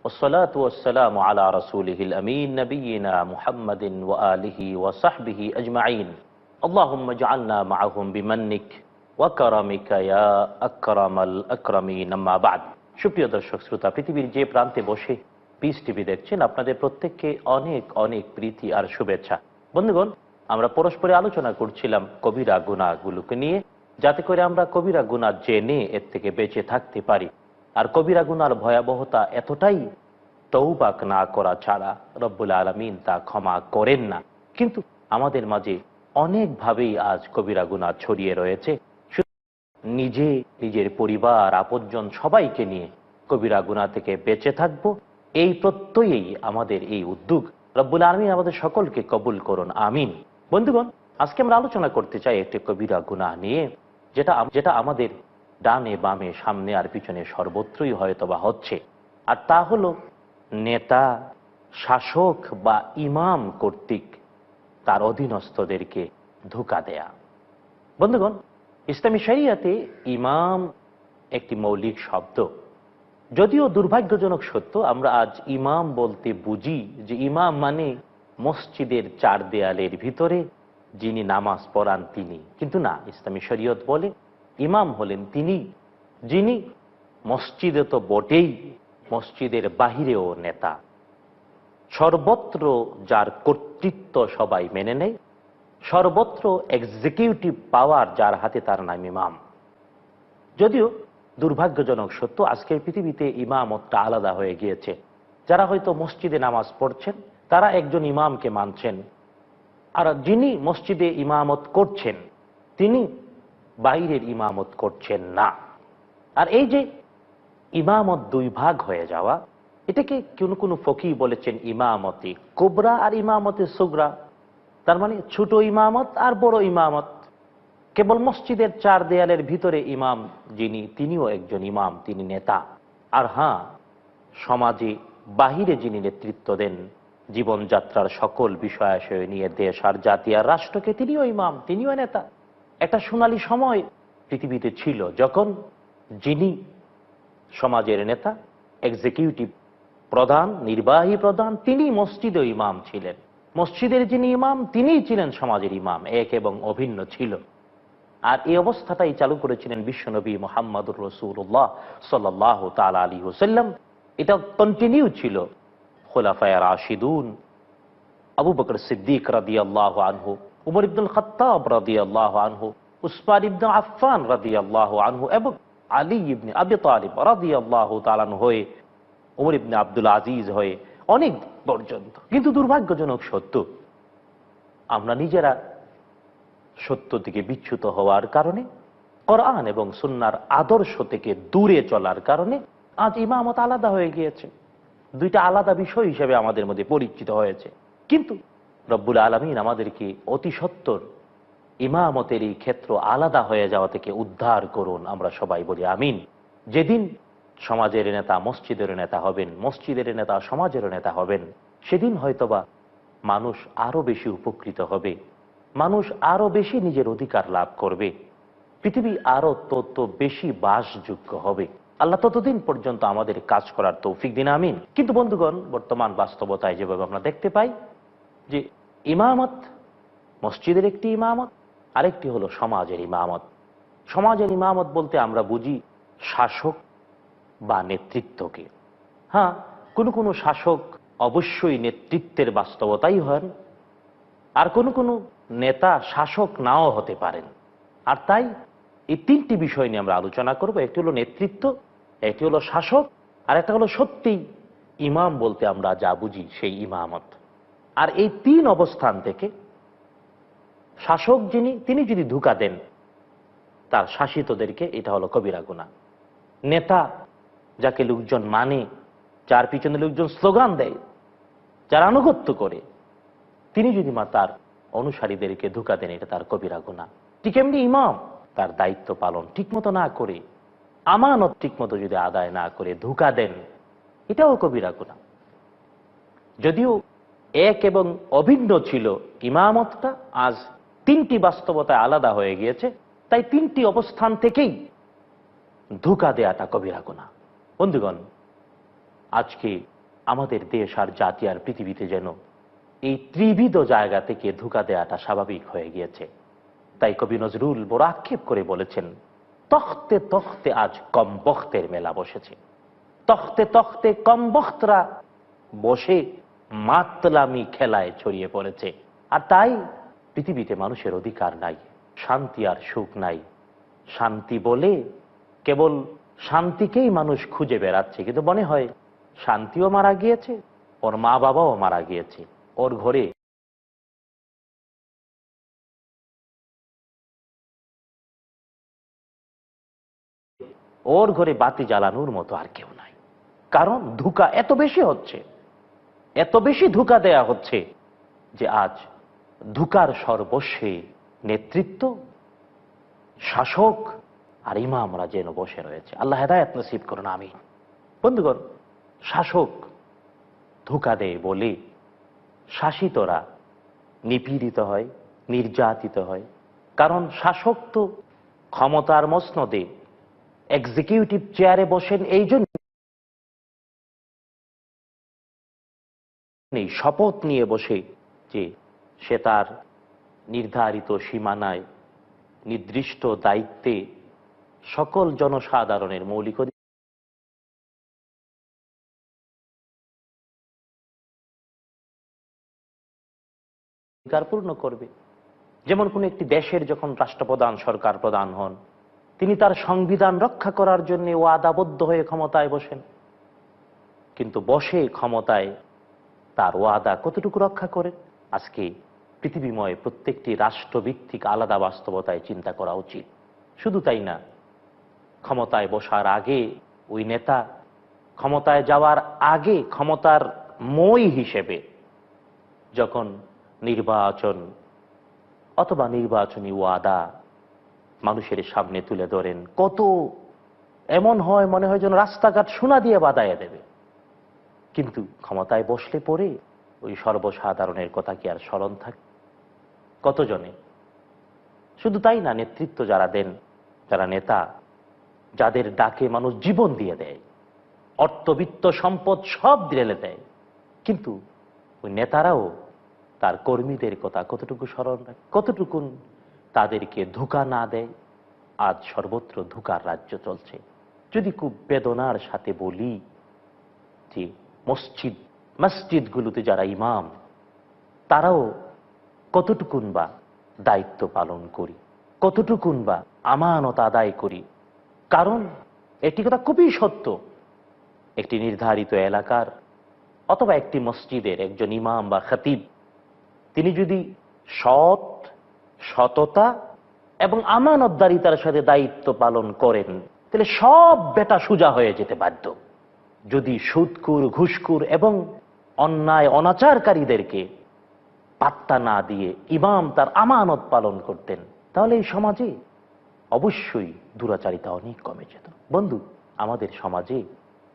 والصلاة والسلام على رسوله الأمين نبينا محمد وآله وصحبه أجمعين اللهم اجعلنا معهم بمنك وكرمك يا أكرم الأكرمين أما بعد সুপ্রিয় দর্শক শ্রোতা পৃথিবীর যে প্রান্তে বসে পিস টিভি দেখছেন আপনাদের প্রত্যেককে অনেক অনেক প্রীতি আর শুভেচ্ছা। বন্ধুগণ, আমরা পরস্পরে আলোচনা করছিলাম কবিরা গুনাহগুলোকে নিয়ে, যাতে করে আমরা কবিরা গুনাহ জেনে এর থেকে বেঁচে থাকতে পারি। আর কবিরা গুনার ভয়াবহতা এতটাই, তওবা না করা ছাড়া রব্বুল আলামিন তা ক্ষমা করেন না। কিন্তু আমাদের মাঝে অনেকভাবেই আজ কবিরা গুনাহ ছড়িয়ে রয়েছে। নিজে, নিজের পরিবার, আপনজন সবাইকে নিয়ে কবিরা গুনাহ থেকে বেঁচে থাকবো, এই প্রত্যয়েই আমাদের এই উদ্যোগ। রব্বুল আলামিন আমাদের সকলকে কবুল করুন, আমিন। বন্ধুগণ, আজকে আমরা আলোচনা করতে চাই একটি কবিরা গুনাহ নিয়ে, যেটা আমাদের ডানে বামে সামনে আর পিছনে সর্বত্রই হয়তোবা হচ্ছে। আর তা হলো নেতা, শাসক বা ইমাম কর্তৃক তার অধীনস্থদেরকে ধোঁকা দেয়া। বন্ধুগণ, ইসলামী শরিয়াতে ইমাম একটি মৌলিক শব্দ। যদিও দুর্ভাগ্যজনক সত্য, আমরা আজ ইমাম বলতে বুঝি যে ইমাম মানে মসজিদের চার দেয়ালের ভিতরে যিনি নামাজ পড়ান তিনি। কিন্তু না, ইসলামী শরিয়ত বলে ইমাম হলেন তিনি যিনি মসজিদে তো বটেই, মসজিদের বাহিরেও নেতা। সর্বত্র যার কর্তৃত্ব সবাই মেনে নেয়, সর্বত্র এক্সিকিউটিভ পাওয়ার যার হাতে, তার নাম ইমাম। যদিও দুর্ভাগ্যজনক সত্য, আজকের পৃথিবীতে ইমামতটা আলাদা হয়ে গিয়েছে। যারা হয়তো মসজিদে নামাজ পড়ছেন তারা একজন ইমামকে মানছেন, আর যিনি মসজিদে ইমামত করছেন তিনি বাইরের ইমামত করছেন না। আর এই যে ইমামত দুই ভাগ হয়ে যাওয়া, এটাকে কোনো ফকি বলেছেন ইমামতি কুবরা আর ইমামতি সুগরা। তার মানে ছোট ইমামত আর বড় ইমামত। কেবল মসজিদের চার দেয়ালের ভিতরে ইমাম যিনি, তিনিও একজন ইমাম, তিনি নেতা। আর হ্যাঁ, সমাজে বাহিরে যিনি নেতৃত্ব দেন জীবনযাত্রার সকল বিষয়াশয় নিয়ে দেশ আর জাতি আর রাষ্ট্রকে, তিনিও ইমাম, তিনিও নেতা। একটা সোনালী সময় পৃথিবীতে ছিল যখন যিনি সমাজের নেতা, এক্সিকিউটিভ প্রধান, নির্বাহী প্রধান, তিনি মসজিদে ইমাম ছিলেন। মসজিদের যিনি ইমাম তিনিই ছিলেন সমাজের ইমাম, এক এবং অভিন্ন ছিল। আর এই অবস্থাটাই চালু করেছিলেন বিশ্বনবী মুহাম্মদুর রাসূলুল্লাহ সাল্লাল্লাহু তাআলা আলাইহি ওয়াসাল্লাম। এটা কন্টিনিউ ছিল খুলাফায়ে রাশিদুন, আবু বকর সিদ্দিক রাদিয়াল্লাহু আনহু, উমর ইবনুল খাত্তাব রাদিয়াল্লাহু আনহু, উসমান ইবনে আফফান রাদিয়াল্লাহু আনহু এবং আলী ইবনে আবি তালিব রাদিয়াল্লাহু তাআলা আনহু হয়ে, উমর ইবনে আব্দুল আজিজ হয়ে অনেক পর্যন্ত। কিন্তু দুর্ভাগ্যজনক সত্য, আমরা নিজেরা সত্য থেকে বিচ্যুত হওয়ার কারণে, কোরআন এবং সুন্নাহর আদর্শ থেকে দূরে চলার কারণে আজ ইমামত আলাদা হয়ে গিয়েছে। দুইটা আলাদা বিষয় হিসেবে আমাদের মধ্যে পরিচিত হয়েছে। কিন্তু রব্বুল আলামিন আমাদেরকে অতি সত্বর ইমামতের এই ক্ষেত্র আলাদা হয়ে যাওয়া থেকে উদ্ধার করুন, আমরা সবাই বলি আমিন। যেদিন সমাজের নেতা মসজিদের নেতা হবেন, মসজিদের নেতা সমাজের নেতা হবেন, সেদিন হয়তোবা মানুষ আরো বেশি উপকৃত হবে, মানুষ আরো বেশি নিজের অধিকার লাভ করবে, পৃথিবী আরো তত বেশি বাসযোগ্য হবে। আল্লাহ ততদিন পর্যন্ত আমাদের কাজ করার তৌফিক দিন, আমিন। কিন্তু বন্ধুগণ, বর্তমান বাস্তবতায় যেভাবে আমরা দেখতে পাই যে ইমামত, মসজিদের একটি ইমামত, আরেকটি হলো সমাজের ইমামত। সমাজের ইমামত বলতে আমরা বুঝি শাসক বা নেতৃত্বকে। হ্যাঁ, কোনো শাসক অবশ্যই নেতৃত্বের বাস্তবতাই হন, আর কোনো নেতা শাসক নাও হতে পারেন। আর তাই এই তিনটি বিষয় নিয়ে আমরা আলোচনা করব। একটি হলো নেতৃত্ব, একটি হলো শাসক, আর একটা হলো সত্যি ইমাম বলতে আমরা যা বুঝি সেই ইমামত। আর এই তিন অবস্থান থেকে শাসক তিনি যদি ধোঁকা দেন তার শাসিতদেরকে, এটা হলো কবিরা গুনাহ। নেতা, যাকে লোকজন মানে, যার পিছনে লোকজন স্লোগান দেয়, যার আনুগত্য করে, তিনি যদি তার অনুসারীদেরকে ধোঁকা দেন, এটা তার কবিরা গুনাহ। ঠিক এমনি ইমাম তার দায়িত্ব পালন ঠিকমতো না করে, আমানত ঠিকমতো যদি আদায় না করে ধোঁকা দেন, এটাও কবিরা গুনাহ। যদিও এক এবং অভিন্ন ছিল ইমামতটা, আজ তিনটি বাস্তবতায় আলাদা হয়ে গিয়েছে। তাই তিনটি অবস্থান থেকেই ধোঁকা দেয়াটা কবিরা গুনাহ। বন্ধুগণ, আজকে আমাদের দেশ আর জাতি আর পৃথিবীতে যেন এই ত্রিবিধ জায়গা থেকে ধোঁকা দেওয়াটা স্বাভাবিক হয়ে গিয়েছে। তাই কবি নজরুল বড় আক্ষেপ করে বলেছেন, তখতে তখতে আজ কম বখতের মেলা বসেছে। তখতে তখতে কম বখতরা বসে মাতলামি খেলায় ছড়িয়ে পড়েছে। আর তাই পৃথিবীতে মানুষের অধিকার নাই, শান্তি আর সুখ নাই। শান্তি বলে কেবল শান্তিকেই মানুষ খুঁজে বেড়াচ্ছে, কিন্তু মনে হয় শান্তিও মারা গিয়েছে, ওর মা বাবাও মারা গিয়েছে, ওর ঘরে বাতি জ্বালানোর মতো আর কেউ নাই। কারণ ধোঁকা এত বেশি হচ্ছে, এত বেশি ধোঁকা দেয়া হচ্ছে যে আজ ধোঁকার সর্বস্বে নেতৃত্ব, শাসক আর ইমামরা যেন বসে রয়েছে। আল্লাহ হেদায়েত নসিব করুন, আমিন। বন্ধুগণ, শাসক ধোঁকা দেয় বলে শাসিতরা নিপীড়িত হয়, নির্যাতিত হয়। কারণ শাসক তো ক্ষমতার মসনদে এক্সিকিউটিভ চেয়ারে বসেন এই জন্য শপথ নিয়ে বসে যে সে তার নির্ধারিত সীমানায় নির্দিষ্ট দায়িত্বে সকল জনসাধারণের মৌলিক অধিকার পূর্ণ করবে। যেমন কোন একটি দেশের যখন রাষ্ট্রপ্রধান, সরকার প্রধান হন, তিনি তার সংবিধান রক্ষা করার জন্য ওয়াদাবদ্ধ হয়ে ক্ষমতায় বসেন, কিন্তু বসে ক্ষমতায় তার ওয়াদা কতটুকু রক্ষা করেন? আজকে পৃথিবীময় প্রত্যেকটি রাষ্ট্রভিত্তিক আলাদা বাস্তবতায় চিন্তা করা উচিত। শুধু তাই না, ক্ষমতায় বসার আগে ওই নেতা ক্ষমতায় যাওয়ার আগে ক্ষমতার মই হিসেবে যখন নির্বাচন অথবা নির্বাচনী ওয়াদা মানুষের সামনে তুলে ধরেন, কত এমন হয় মনে হয় যেন রাস্তাঘাট সোনা দিয়ে বাঁধাইয়া দেবে। কিন্তু ক্ষমতায় বসলে পরে ওই সর্বসাধারণের কথা কি আর স্মরণ থাকে? কতজনে? শুধু তাই না, নেতৃত্ব যারা দেন, যারা নেতা, যাদের ডাকে মানুষ জীবন দিয়ে দেয়, অর্থবিত্ত সম্পদ সব ঢেলে দেয়, কিন্তু ওই নেতারাও তার কর্মীদের কথা কতটুকু স্মরণ রাখে, কতটুকুন তাদেরকে ধোঁকা না দেয়? আজ সর্বত্র ধোঁকার রাজ্য চলছে। যদি খুব বেদনার সাথে বলি যে মসজিদগুলোতে যারা ইমাম, তারাও কতটুকুন বা দায়িত্ব পালন করি, কতটুকুন বা আমানত আদায় করি। কারণ একটি কথা খুবই সত্য, একটি নির্ধারিত এলাকার অথবা একটি মসজিদের একজন ইমাম বা খতিব, তিনি যদি সততা এবং আমানতদারিতার সাথে দায়িত্ব পালন করেন, তাহলে সব বেটা সোজা হয়ে যেতে বাধ্য। যদি সুদখোর, ঘুষখোর এবং অন্যায় অনাচারকারীদেরকে পাত্তা না দিয়ে ইমাম তার আমানত পালন করতেন, তাহলে এই সমাজে অবশ্যই দুরাচারিতা অনেক কমে যেত। বন্ধু, আমাদের সমাজে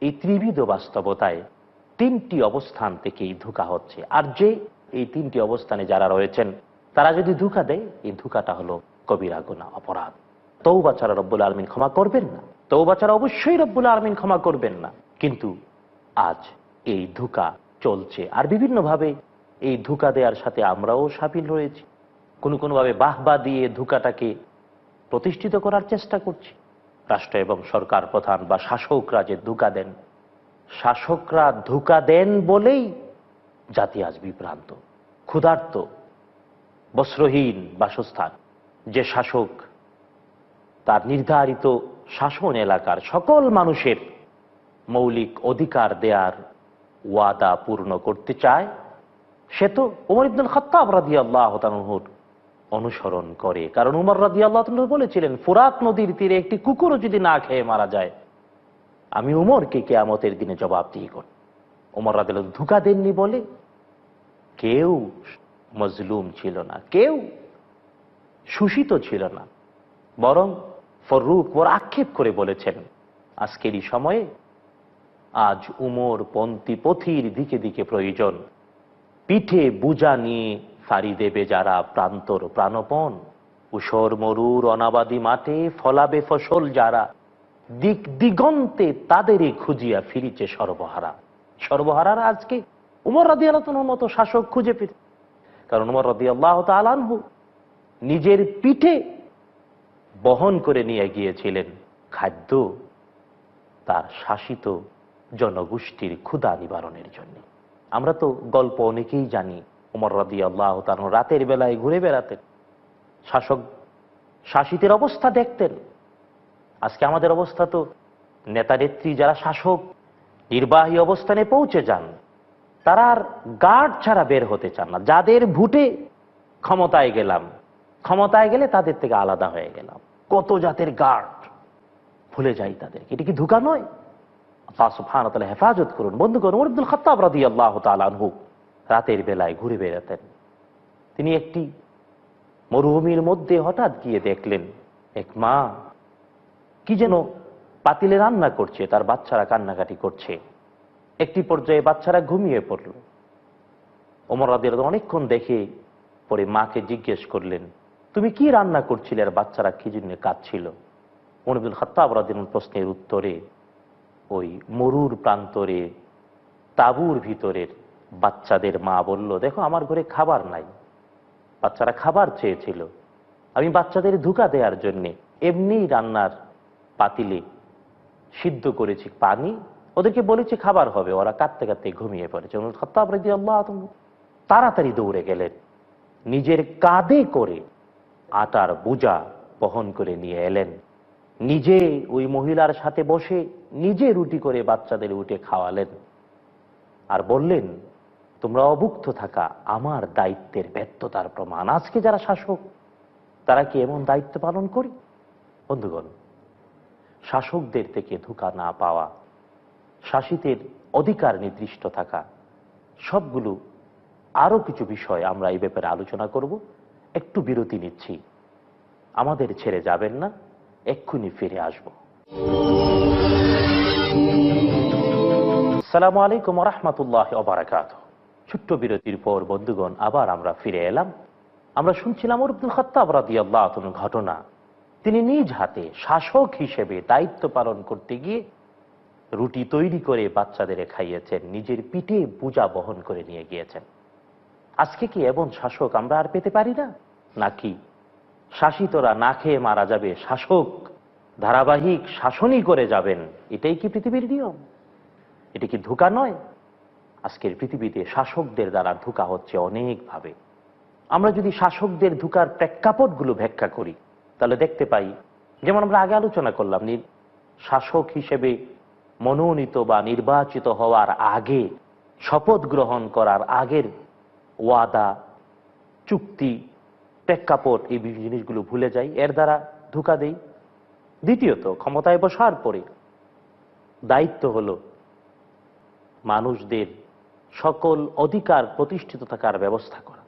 এই ত্রিবিধ বাস্তবতায় তিনটি অবস্থান থেকেই ধোঁকা হচ্ছে। আর যে এই তিনটি অবস্থানে যারা রয়েছেন, তারা যদি ধোঁকা দেয়, এই ধোঁকাটা হলো কবিরা গুনাহ, অপরাধ। তওবা ছাড়া রব্বুল আলামিন ক্ষমা করবেন না, তওবা ছাড়া অবশ্যই রব্বুল আলামিন ক্ষমা করবেন না। কিন্তু আজ এই ধোঁকা চলছে, আর বিভিন্নভাবে এই ধোঁকা দেওয়ার সাথে আমরাও শামিল রয়েছি। কোনো ভাবে বাহবা দিয়ে ধোঁকাটাকে প্রতিষ্ঠিত করার চেষ্টা করছি। রাষ্ট্র এবং সরকার প্রধান বা শাসকরা যে ধোঁকা দেন, শাসকরা ধোঁকা দেন বলেই জাতি আজ বিভ্রান্ত, ক্ষুধার্ত, বস্ত্রহীন বাসস্থান। যে শাসক তার নির্ধারিত শাসন এলাকার সকল মানুষের মৌলিক অধিকার দেয়ার ওয়াদা পূর্ণ করতে চায়, সে তো ওমর ইবনুল খাত্তাব রাদিয়াল্লাহু তাআলার অনুসরণ করে। কারণ উমর রাদিয়াল্লাহু তাআলা বলেছিলেন, ফুরাত নদীর তীরে একটি কুকুরও যদি না খেয়ে মারা যায়, আমি উমরকে কিয়ামতের দিনে জবাবদিহি করব। উমর রাদিয়াল্লাহু ধোঁকা দেননি বলে কেউ মজলুম ছিল না, কেউ শোষিত ছিল না। বরং ফররুখ বড় আক্ষেপ করে বলেছেন, আজকের এই সময়ে আজ উমর পন্থী পথির দিকে দিকে প্রয়োজন। পিঠে বুঝা নিয়ে সারি দেবে যারা প্রান্তর প্রাণপণ, উষর মরুর অনাবাদী মাঠে ফলাবে ফসল যারা, দিক দিগন্তে তাদেরই খুঁজিয়া ফিরিছে সর্বহারা। সর্বহারারা আজকে উমর রাদিয়াল্লাহু আনহুর মতো শাসক খুঁজে পেত। কারণ উমর রাদিয়াল্লাহু তাআলা আনহু নিজের পিঠে বহন করে নিয়ে গিয়েছিলেন খাদ্য তার শাসিত জনগোষ্ঠীর ক্ষুধা নিবারণের জন্য। আমরা তো গল্প অনেকেই জানি, উমর রাদিয়াল্লাহু তাআলা রাতের বেলায় ঘুরে বেড়াতেন, শাসক শাসিতের অবস্থা দেখতেন। আজকে আমাদের অবস্থা তো নেতা নেত্রী যারা শাসক নির্বাহী অবস্থানে পৌঁছে যান, তারা আর গার্ড ছাড়া বের হতে চান না। যাদের ভোটে ক্ষমতায় গেলাম, ক্ষমতায় গেলে তাদের থেকে আলাদা হয়ে গেলাম, কত জাতের গার্ড, ভুলে যাই তাদেরকে। এটা কি ধোঁকা নয়? আল্লাহ সুবহানাহু ওয়া তাআলা হেফাজত করুন। বন্ধুগণ, ওমর ইবনুল খাত্তাব রাদিয়াল্লাহু তাআলা আনহু রাতের বেলায় ঘুরে বেড়াতেন। তিনি একটি মরুভূমির মধ্যে হঠাৎ গিয়ে দেখলেন এক মা কি যেন পাতিলে রান্না করছে, তার বাচ্চারা কান্নাকাটি করছে। একটি পর্যায়ে বাচ্চারা ঘুমিয়ে পড়ল। ওমর রাদিয়াল্লাহু অনেকক্ষণ দেখে পরে মাকে জিজ্ঞেস করলেন, তুমি কি রান্না করছিলে আর বাচ্চারা কি জন্য কাঁদছিল? ওমর ইবনুল খাত্তাব রাদিয়াল্লাহু প্রশ্নের উত্তরে ওই মরুর প্রান্তরে তাঁবুর ভিতরের বাচ্চাদের মা বলল, দেখো আমার ঘরে খাবার নাই, বাচ্চারা খাবার চেয়েছিল, আমি বাচ্চাদের ধোঁকা দেওয়ার জন্যে এমনি রান্নার পাতিলে সিদ্ধ করেছি পানি, ওদেরকে বলেছি খাবার হবে, ওরা কাঁদতে কাঁদতে ঘুমিয়ে পড়েছে। ওমর খাত্তাব রাদিয়াল্লাহু আনহু তাড়াতাড়ি দৌড়ে গেলেন, নিজের কাঁধে করে আটার বোঝা বহন করে নিয়ে এলেন, নিজে ওই মহিলার সাথে বসে নিজে রুটি করে বাচ্চাদের উঠে খাওয়ালেন, আর বললেন, তোমরা অভুক্ত থাকা আমার দায়িত্বের ব্যর্থতার প্রমাণ। আজকে যারা শাসক তারা কি এমন দায়িত্ব পালন করি? বন্ধুগণ, শাসকদের থেকে ধোঁকা না পাওয়া, শাসিতের অধিকার নির্দিষ্ট থাকা, সবগুলো আরো কিছু বিষয় আমরা এই ব্যাপারে আলোচনা করব। একটু বিরতি নিচ্ছি, আমাদের ছেড়ে যাবেন না, এক্ষুনি ফিরে আসব। আসসালামু আলাইকুম ওয়া রাহমাতুল্লাহি ওয়া বারাকাতুহু। ছোট্ট বিরতির পর বন্ধুগণ আবার আমরা ফিরে এলাম। আমরা শুনছিলাম ওমর ইবনুল খাত্তাব রাদিয়াল্লাহু আনহুর ঘটনা। তিনি নিজ হাতে শাসক হিসেবে দায়িত্ব পালন করতে গিয়ে রুটি তৈরি করে বাচ্চাদের খাইয়েছেন, নিজের পিঠে বোঝা বহন করে নিয়ে গিয়েছেন। আজকে কি এমন শাসক আমরা আর পেতে পারি না? নাকি শাসিতরা না খেয়ে মারা যাবে, শাসক ধারাবাহিক শাসনই করে যাবেন? এটাই কি পৃথিবীর নিয়ম? এটা কি ধোঁকা নয়? আজকের পৃথিবীতে শাসকদের দ্বারা ধোঁকা হচ্ছে অনেকভাবে। আমরা যদি শাসকদের ধোঁকার প্রেক্ষাপটগুলো ব্যাখ্যা করি তাহলে দেখতে পাই, যেমন আমরা আগে আলোচনা করলাম, শাসক হিসেবে মনোনীত বা নির্বাচিত হওয়ার আগে, শপথ গ্রহণ করার আগের ওয়াদা, চুক্তি, প্রেক্ষাপট, এই জিনিসগুলো ভুলে যাই, এর দ্বারা ধোঁকা দেই। দ্বিতীয়ত, ক্ষমতায় বসার পরে দায়িত্ব হলো মানুষদের সকল অধিকার প্রতিষ্ঠিত থাকার ব্যবস্থা করা,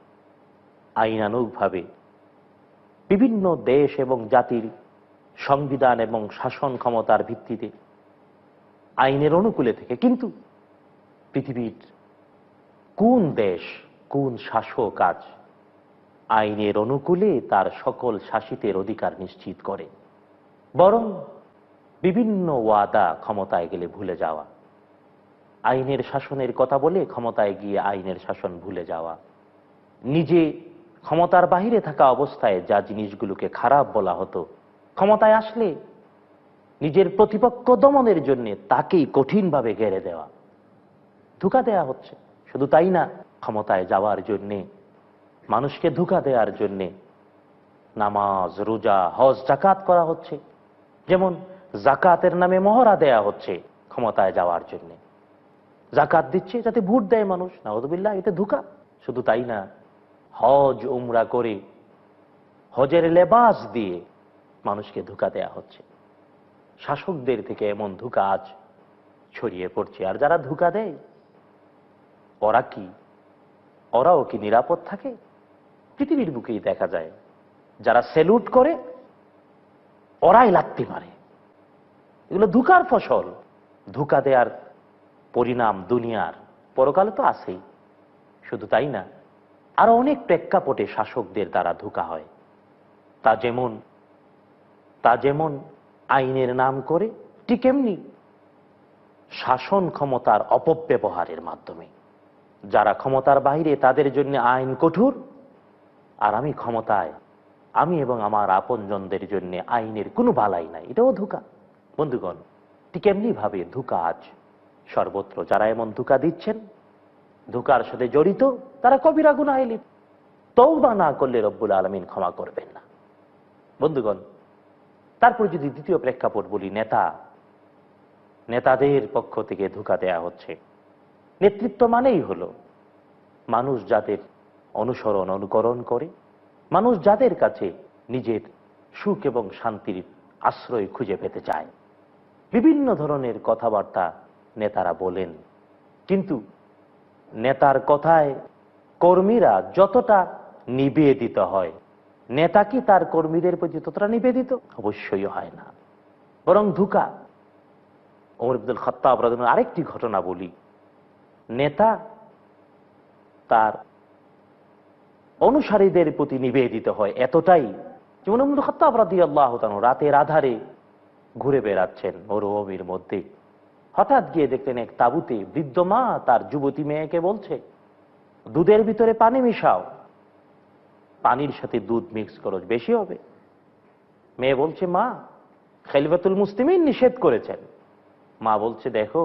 আইনানুগভাবে বিভিন্ন দেশ এবং জাতির সংবিধান এবং শাসন ক্ষমতার ভিত্তিতে আইনের অনুকূলে থেকে। কিন্তু পৃথিবীর কোন দেশ, কোন শাসক আজ আইনের অনুকূলে তার সকল শাসিতের অধিকার নিশ্চিত করে? বরং বিভিন্ন ওয়াদা ক্ষমতায় গেলে ভুলে যাওয়া, আইনের শাসনের কথা বলে ক্ষমতায় গিয়ে আইনের শাসন ভুলে যাওয়া, নিজে ক্ষমতার বাহিরে থাকা অবস্থায় যা জিনিসগুলোকে খারাপ বলা হতো, ক্ষমতায় আসলে নিজের প্রতিপক্ষ দমনের জন্য তাকেই কঠিনভাবে ঘেরে দেওয়া, ধোঁকা দেয়া হচ্ছে। শুধু তাই না, ক্ষমতায় যাওয়ার জন্যে, মানুষকে ধোঁকা দেওয়ার জন্যে নামাজ, রোজা, হজ, জাকাত করা হচ্ছে। যেমন জাকাতের নামে মহড়া দেয়া হচ্ছে ক্ষমতায় যাওয়ার জন্য। জাকাত দিচ্ছে যাতে ভোট দেয় মানুষ, নাউযুবিল্লাহ, এটা ধোঁকা। শুধু তাই না, হজ উমরা করে হজের লেবাস দিয়ে মানুষকে ধোঁকা দেয়া হচ্ছে। শাসকদের থেকে এমন ধোঁকা আজ ছড়িয়ে পড়ছে। আর যারা ধোঁকা দেয় ওরাও কি নিরাপদ থাকে? পৃথিবীর বুকেই দেখা যায়, যারা স্যালুট করে ওরাই লাথি মারে। এগুলো ধোঁকার ফসল। ধোঁকা দেওয়ার পরিণাম দুনিয়ার পরকালে তো আছেই। শুধু তাই না, আরো অনেক প্রেক্ষাপটে শাসকদের দ্বারা ধোঁকা হয়। তা যেমন আইনের নাম করে, ঠিক এমনি শাসন ক্ষমতার অপব্যবহারের মাধ্যমে। যারা ক্ষমতার বাইরে তাদের জন্য আইন কঠোর, আর আমি ক্ষমতায়, আমি এবং আমার আপনজনদের জন্য আইনের কোনো বালাই নাই, এটাও ধোঁকা। বন্ধুগণ, ঠিক এমনি ভাবে ধোঁকা আজ সর্বত্র। যারা এমন ধোঁকা দিচ্ছেন, ধোঁকার সাথে জড়িত, তারা কবিরা গুনাহে লিপ্ত। তওবা না করলে রব্বুল আলামিন ক্ষমা করবেন না। বন্ধুগণ, তারপর যদি দ্বিতীয় প্রেক্ষাপট বলি, নেতাদের পক্ষ থেকে ধোঁকা দেয়া হচ্ছে। নেতৃত্ব মানেই হলো মানুষ যাদের অনুসরণ অনুকরণ করে, মানুষ যাদের কাছে নিজের সুখ এবং শান্তির আশ্রয় খুঁজে পেতে চায়। বিভিন্ন ধরনের কথাবার্তা নেতারা বলেন, কিন্তু নেতার কথায় কর্মীরা যতটা নিবেদিত হয়, নেতা কি তার কর্মীদের প্রতি ততটা নিবেদিত? অবশ্যই হয় না, বরং ধোঁকা। ওমর ইবনুল খাত্তাব রাদিয়াল্লাহু আনহু আরেকটি ঘটনা বলি। নেতা তার অনুসারীদের প্রতি নিবেদিত হয় এতটাই, যেমন ওমর ইবনুল খাত্তাব রাদিয়াল্লাহু তাআলা রাতের আধারে ঘুরে বেড়াচ্ছেন মরুভূমির মধ্যে। হঠাৎ গিয়ে দেখলেন এক তাঁবুতে বৃদ্ধ মা তার যুবতী মেয়েকে বলছে, দুধের ভিতরে পানি মিশাও, পানির সাথে দুধ মিক্স করো, বেশি হবে। মেয়ে বলছে, মা, খলিফাতুল মুসলিমিন নিষেধ করেছেন। মা বলছে, দেখো,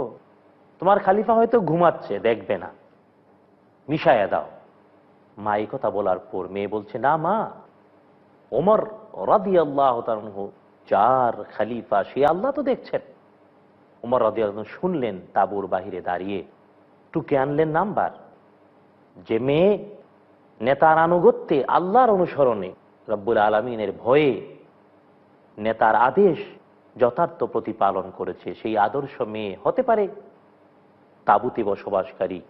তোমার খালিফা হয়তো ঘুমাচ্ছে, দেখবে না, মিশায়া দাও। মা এই কথা বলার পর মেয়ে বলছে, না মা, ওমর রাদিয়াল্লাহু তাআলা আনহু যার খলিফা, সে আল্লাহ তো দেখছেন। ওমর রাদিয়াল্লাহু আনহু শুনলেন, তাঁবুর বাহিরে দাঁড়িয়ে টুকে আনলেন নাম্বার, যে মেয়ে নেতার আনুগত্যে, আল্লাহর অনুসরণে, রব্বুল আলামিনের ভয়ে নেতার আদেশ যথার্থ প্রতিপালন করেছে, সেই আদর্শ মেয়ে হতে পারে তাঁবুতে বসবাসকারী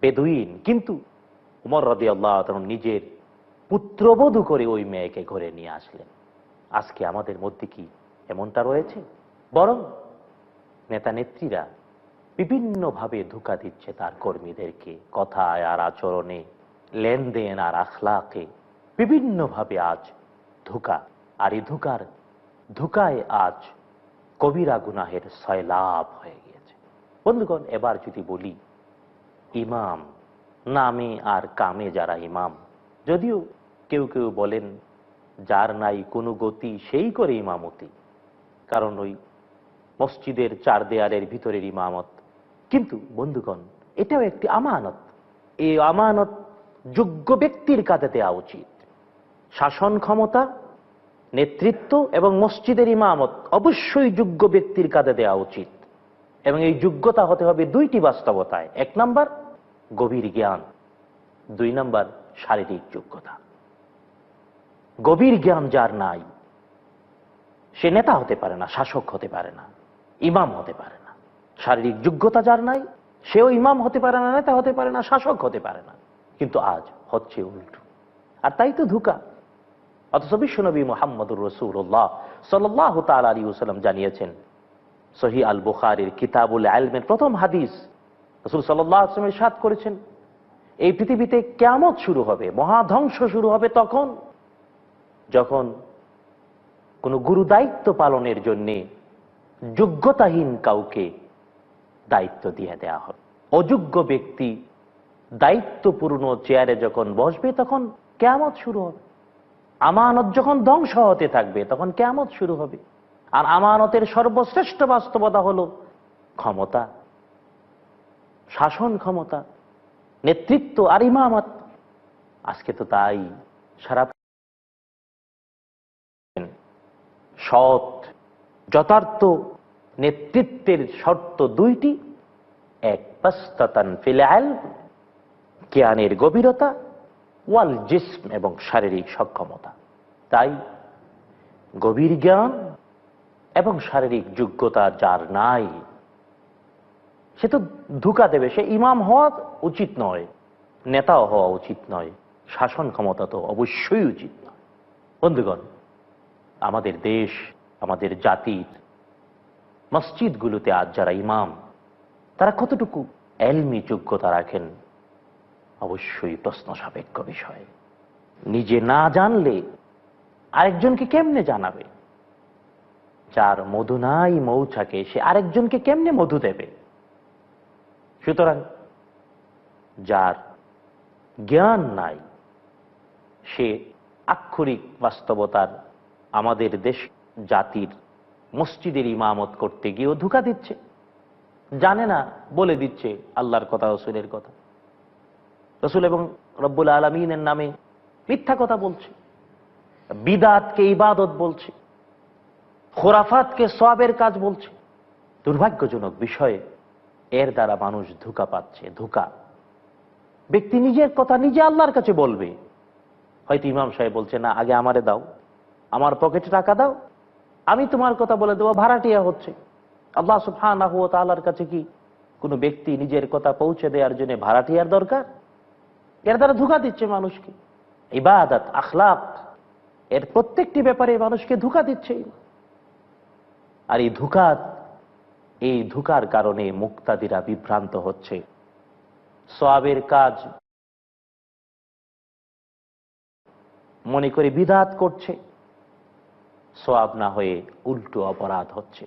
বেদুইন, কিন্তু ওমর রাদিয়াল্লাহু তাআলা নিজের পুত্রবধূ করে ওই মেয়েকে ঘরে নিয়ে আসলেন। আজকে আমাদের মধ্যে কি এমনটা রয়েছে? বরং নেতা নেত্রীরা বিভিন্নভাবে ধোঁকা দিচ্ছে তার কর্মীদেরকে, কথায় আর আচরণে, লেনদেন আর আখলাকে, বিভিন্নভাবে আজ ধোঁকা। আর এই ধোঁকায় আজ কবিরা গুনাহের সয়লাব হয়ে গিয়েছে। বন্ধুগণ, এবার যদি বলি ইমাম, নামে আর কামে যারা ইমাম, যদিও কেউ কেউ বলেন যার নাই কোনো গতি সেই করে ইমামতি, কারণ ওই মসজিদের চার দেয়ালের ভিতরের ইমামত। কিন্তু বন্ধুগণ, এটাও একটি আমানত। এই আমানত যোগ্য ব্যক্তির কাঁধে দেওয়া উচিত। শাসন ক্ষমতা, নেতৃত্ব এবং মসজিদের ইমামত অবশ্যই যোগ্য ব্যক্তির কাঁধে দেওয়া উচিত, এবং এই যোগ্যতা হতে হবে দুইটি বাস্তবতায়। এক নাম্বার গভীর জ্ঞান, দুই নাম্বার শারীরিক যোগ্যতা। গভীর জ্ঞান যার নাই, সে নেতা হতে পারে না, শাসক হতে পারে না, ইমাম হতে পারে না। শারীরিক যোগ্যতা যার নাই, সেও ইমাম হতে পারে না, নেতা হতে পারে না, শাসক হতে পারে না। কিন্তু আজ হচ্ছে উল্টো, আর তাই তো ধোঁকা। অথচ বিশ্বনবী মুহাম্মদুর রাসূলুল্লাহ সাল্লাল্লাহু তাআলা আলাইহি ওয়াসাল্লাম জানিয়েছেন, সহিহ আল বুখারীর কিতাবুল ইলমের প্রথম হাদিস, রাসূল সাল্লাল্লাহু আলাইহি ওয়াসাল্লাম ইরশাদ করেছেন, এই পৃথিবীতে কিয়ামত শুরু হবে, মহাধ্বংস শুরু হবে তখন যখন কোন গুরু দায়িত্ব পালনের জন্য যোগ্যতাহীন কাউকে দায়িত্ব দিয়ে দেয়া হবে। অযোগ্য ব্যক্তি দায়িত্বপূর্ণ চেয়ারে যখন বসবে, তখন কিয়ামত শুরু হবে। আমানত যখন ধ্বংস হতে থাকবে, তখন কিয়ামত শুরু হবে। আর আমানতের সর্বশ্রেষ্ঠ বাস্তবতা হলো ক্ষমতা, শাসন ক্ষমতা, নেতৃত্ব আর ইমামত। আজকে তো তাই সারা সৎ যথার্থ নেতৃত্বের শর্ত দুইটি, এক বাসতাতান ফিল ইলম, জ্ঞানের গভীরতা, ওয়াল জিসম, এবং শারীরিক সক্ষমতা। তাই গভীর জ্ঞান এবং শারীরিক যোগ্যতা যার নাই, সে তো ধোঁকা দেবে। সে ইমাম হওয়া উচিত নয়, নেতাও হওয়া উচিত নয়, শাসন ক্ষমতা তো অবশ্যই উচিত নয়। বন্ধুগণ, আমাদের দেশ, আমাদের জাতির মসজিদগুলোতে আজ যারা ইমাম, তারা কতটুকু এলমি যোগ্যতা রাখেন অবশ্যই প্রশ্ন সাপেক্ষ বিষয়। নিজে না জানলে আরেকজনকে কেমনে জানাবে? যার মধু নাই মৌচাকে, সে আরেকজনকে কেমনে মধু দেবে? সুতরাং যার জ্ঞান নাই, সে আক্ষরিক বাস্তবতার আমাদের দেশ জাতির মসজিদের ইমামত করতে গিয়েও ধোঁকা দিচ্ছে। জানে না, বলে দিচ্ছে আল্লাহর কথা, রসুলের কথা, রসুল এবং রব্বুল আলামিনের নামে মিথ্যা কথা বলছে, বিদাতকে ইবাদত বলছে, খোরাফাতকে সওয়াবের কাজ বলছে। দুর্ভাগ্যজনক বিষয়ে এর দ্বারা মানুষ ধোঁকা পাচ্ছে। ধোঁকা, ব্যক্তি নিজের কথা নিজে আল্লাহর কাছে বলবে। হয়তো ইমাম সাহেব বলছে, না আগে আমারে দাও, আমার পকেটে টাকা দাও, আমি তোমার কথা বলে দেবো, ভাড়াটিয়া হচ্ছে। আল্লাহ সুবহানাহু ওয়া তাআলার কাছে কি কোনো ব্যক্তি নিজের কথা পৌঁছে দেওয়ার জন্য ভাড়াটিয়ার দরকার? এর দ্বারা ধোঁকা দিচ্ছে মানুষকে। ইবাদত, আখলাক, এর প্রত্যেকটি ব্যাপারে মানুষকে ধোঁকা দিচ্ছে। আর এই ধোঁকার কারণে মুক্তাদিরা বিভ্রান্ত হচ্ছে, সওয়াবের কাজ মনে করে বিদআত করছে, সওয়াব না হয়ে উল্টো অপরাধ হচ্ছে।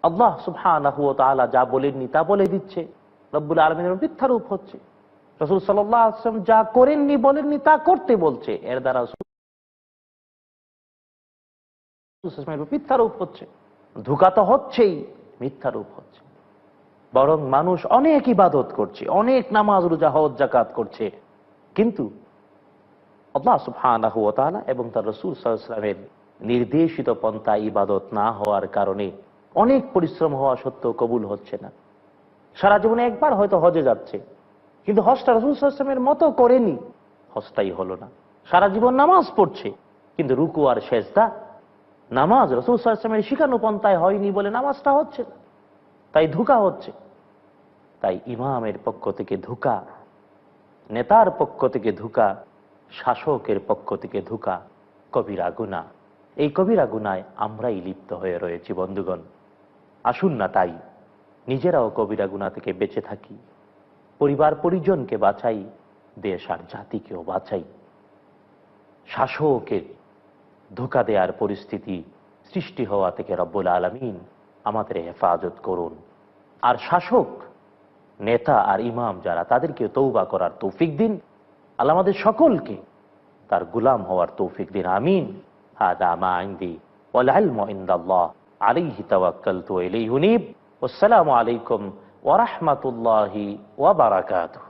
আল্লাহ সুবহানাহু ওয়া তাআলা যা বলেননি তা বলে দিচ্ছে, রব্বুল আলামিনের মিথ্যারূপ হচ্ছে। রাসূল সাল্লাল্লাহু আলাইহি ওয়াসাল্লাম যা করেননি বলেননি তা করতে বলছে, এর দ্বারা মিথ্যারূপ হচ্ছে। ধোঁকা তো হচ্ছেই, মিথ্যারূপ হচ্ছে। বরং মানুষ অনেক ইবাদত করছে, অনেক নামাজ রোজা হজ যাকাত করছে, কিন্তু আল্লাহ সুবহানাহু ওয়া তাআলা এবং তার রাসূল সাল্লাল্লাহু আলাইহি ওয়াসাল্লামের নির্দেশিত পন্থা ইবাদত না হওয়ার কারণে অনেক পরিশ্রম হওয়া সত্ত্বেও কবুল হচ্ছে না। সারা জীবনে একবার হয়তো হজে যাচ্ছে, কিন্তু হজটা রাসূল সাল্লাল্লাহু আলাইহি ওয়াসাল্লামের মতো করেনি, হজটাই হলো না। সারা জীবন নামাজ পড়ছে, কিন্তু রুকু আর সেজদা নামাজ রাসূল সাল্লাল্লাহু আলাইহি ওয়াসাল্লামের শিখানো পন্থায় হয়নি বলে নামাজটা হচ্ছে না, তাই ধোঁকা হচ্ছে। তাই ইমামের পক্ষ থেকে ধোঁকা, নেতার পক্ষ থেকে ধোঁকা, শাসকের পক্ষ থেকে ধোঁকা কবিরা গুনাহ। এই কবিরা গুনায় আমরাই লিপ্ত হয়ে রয়েছি। বন্ধুগণ, আসুন না তাই নিজেরাও কবিরা গুনাহ থেকে বেঁচে থাকি, পরিবার পরিজনকে বাঁচাই, দেশ আর জাতিকেও বাঁচাই। শাসকের ধোঁকা দেওয়ার পরিস্থিতি সৃষ্টি হওয়া থেকে রব্বুল আলামিন আমাদের হেফাজত করুন। আর শাসক, নেতা আর ইমাম যারা, তাদেরকে তওবা করার তৌফিক দিন। আল্লাহ আমাদের সকলকে তার গোলাম হওয়ার তৌফিক দিন। আমিন। হাদা মা ইনদি ওয়াল ইলমু ইনদাল্লাহ আলাইহি তাওয়াক্কালতু ওয়া ইলাইহি উনীব। আসসালামু আলাইকুম ওয়া রাহমাতুল্লাহি ওয়া বারাকাতুহু।